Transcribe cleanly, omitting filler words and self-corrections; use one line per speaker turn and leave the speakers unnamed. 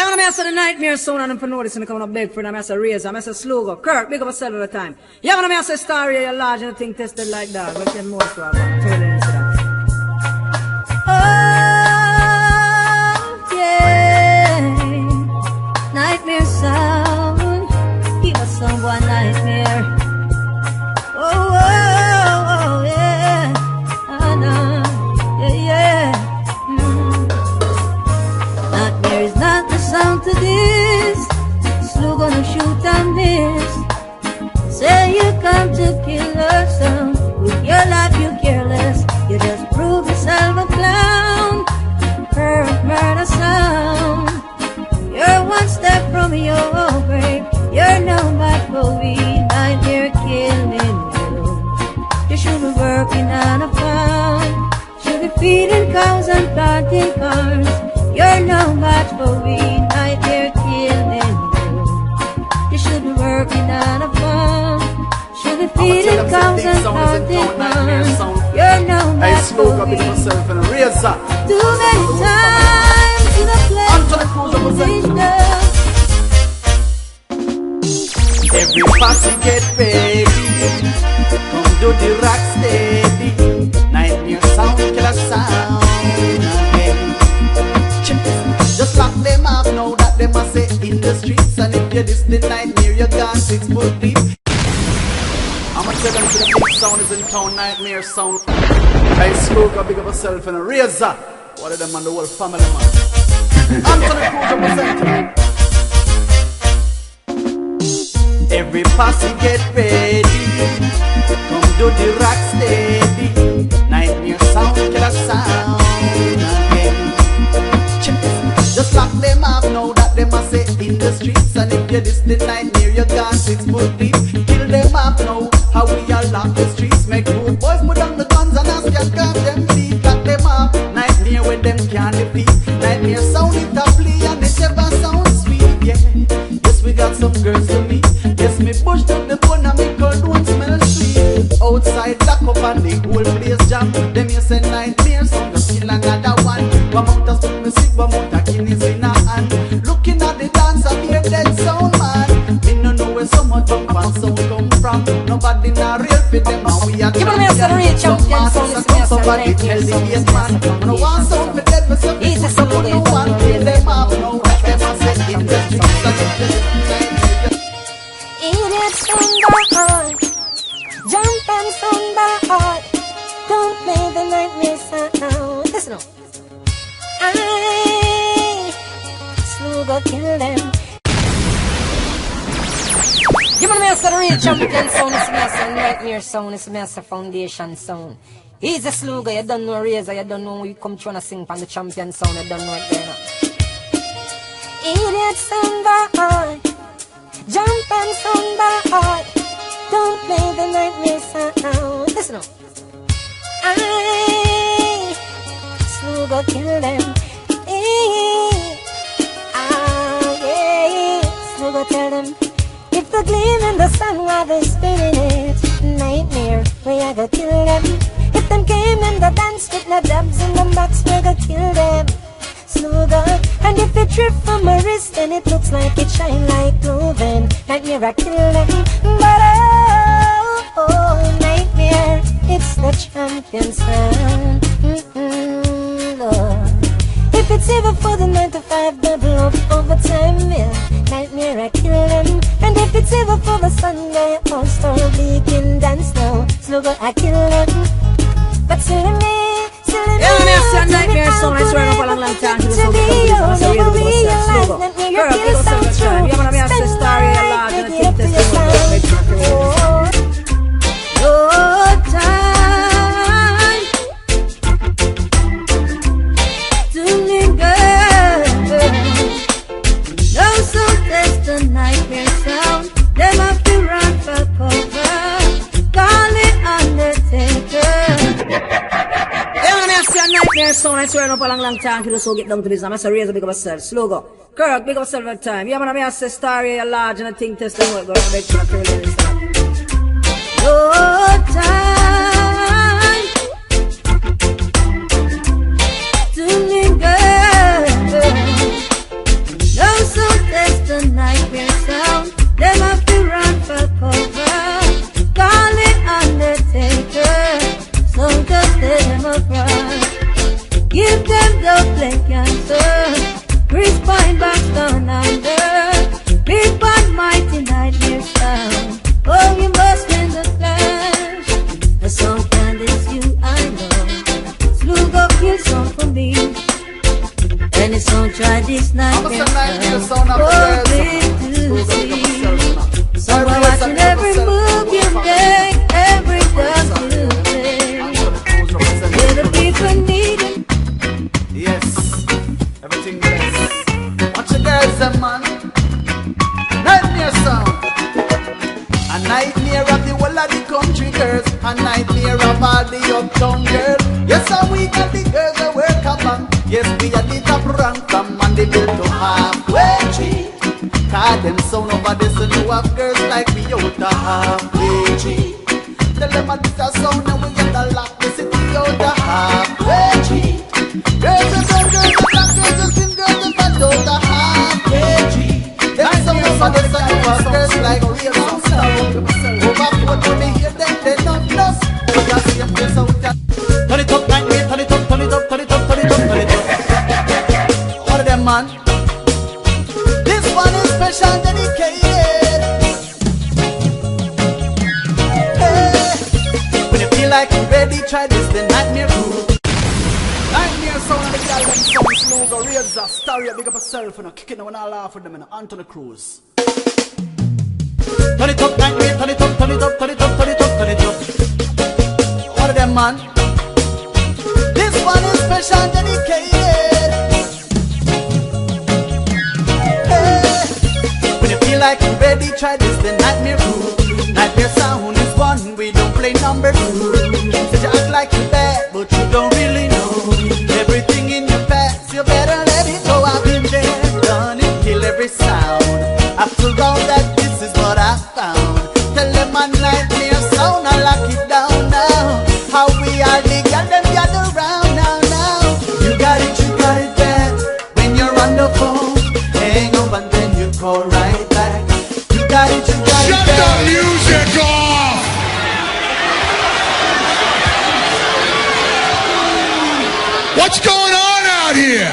Yeah, when I say the nightmare sound and for notice and come on a big friend, I say Razor, I say Slogo, Kirk, big up yourself all the time. Yeah, when I say Starry, you're large and I think tested like that. But then more so I'm telling you that. Oh, yeah. Nightmare sound. Give us someone nightmare. Oh, oh, oh, yeah. I know. Yeah, yeah. Nightmare is not the sound to this. Slow gonna shoot and miss. Say you come to kill us, son. With your life you careless. You just prove yourself a clown. Murder sound. You're one step from your grave. You're no match for me. Nightmare killing you. You should be working on a farm. Should be feeding cows and planting cars. You're no match for me. Nightmare killing you. You should be working on a farm. Should be feeding cows and planting cars. You're no match for me. Too many times in a place.
Every party get ready. Come do the rock steady. Nightmare sound, killer sound again. Just lock them up now that them a say in the streets. And if you this the nightmare, you gone 6 foot deep. I'ma tell them to the big sound is in town, nightmare sound. Hey, Slogo, big up yourself and a Razor. What of them and the whole family, man. I'm to the crew representing. Every posse get ready. Come do the rock steady. Nightmare sound, killer sound again. Just lock them up now that them a say in the streets. And if you this the nightmare, you gone 6 foot deep. Kill them up now, how we all lock the streets. Make rude boys put down the guns and ask you grab them feet. Lock them up, nightmare with them can't defeat. Nightmare sound it a play and it ever sound sweet, yeah. Yes, we got some girls to meet. Yes, me pushed up the bone and me cold don't smell sweet. Outside lock up and the whole place jam. Them you say nightmare sound just kill another one. One mount a stuff me sick, one mount a Guinness in a hand. Looking at the dance I hear dead sound man. Me no know where so much bump and sound come from. Nobody not real for them and we are
Give me a real champion sound.
Somebody tell the gate man. No one sound for dead but some people don't know one. Kill them up now. Them a say in the streets and if you
Idiots on the heart, jump and on the heart. Don't play the nightmare sound. Listen up. I Slogo kill them.
Give me a real champion sound. It's me a nightmare sound. It's me a foundation sound. He's a Slogo. You don't know Razor. You don't know we come trying to sing from the champion sound. You don't know it there now.
Idiots on the heart, jump and on the heart. Don't play the nightmare sound. Listen up. I Slogo kill them. Slogo tell them. If the gleam in the sun while they spinning it, nightmare, we a go kill them. If them came in the dance with no dubs in the box, we go kill them. Slogo, and if it drip from my wrist, then it looks like it shine like clothing. Nightmare, I kill them. But oh, nightmare, it's the champion sound. Lord. If it's ever for the 9 to 5 double up overtime, yeah. Nightmare, I kill them. And if it's ever for the Sunday all-star weekend dance now, Slogo, I kill them. But silly me,
yeah, I'm a nightmare sound. I swear up a long time. He was so good. So we Slogo. Girl, give us some time. Yeah, but I'm a story a lot. And I think this is what makes me feel. No time to linger. No sound, that's the nightmare sound. Them have to run for cover. Call it Undertaker. Nightmare sound, I swear up a long time. He was so get down to this. I'm a Razor, big up yourself. Slogo. Kirk, big up yourself at time. Yeah, man, I'm a story a large and I think this thing will go to make sure I feel this. No time to linger. No set them afraid. Give them the plain cancer, Chris Pine back down under. Big bad mighty nightmare sound. Oh, you must win the clash. The song can this you I know. Slug up your song for me. Any song try this nightmare sound. Oh, please to see. Someone watching every move you make, every dance you play. Little people need it.
Yes, everything bless. Watch the girls, them man. Nightmare sound. A nightmare of the whole of the country girls. A nightmare of all the uptown girls. Yes, and we got the girls that work up. Yes, we are the top rank from Mandeville to halfway tree. Cause them sound over this and you have girls like we out the halfway tree. Tell them a this a sound and we get a lock the city out the halfway tree. Girls and some girls and black girls and slim girls and fat out the halfway tree. Them sound over this and you have girls like real sound. Overboard when they hear them they not lost. So that's the place out there. Turn it up, turn it up, turn it up, turn it up, turn it up, turn it up. All of them man. This one is special dedicated. Hey. When you feel like you're ready, try this, the nightmare crew. Nightmare sound of the girl, them sound slow, go raise a story, big up yourself, and kick it now and I laugh with them, and on to the cruise. Turn it up, nightmare, turn it up, turn it up, turn it up, turn it up, turn it up. All of them man. This one is special dedicated. Like you're ready, try this, the nightmare crew. Nightmare sound is one, we don't play number two. Said you act like you're bad, but you don't really know everything in your past, you better let it go. I've been there, done it, kill every sound. After all that, this is what I found. Tell them my nightmare sound, I lock it down now. How we are, they got them gather round now, now. You got it bad. When you're on the phone, hang up and then you call right back. Shut
the music off! What's going on out here?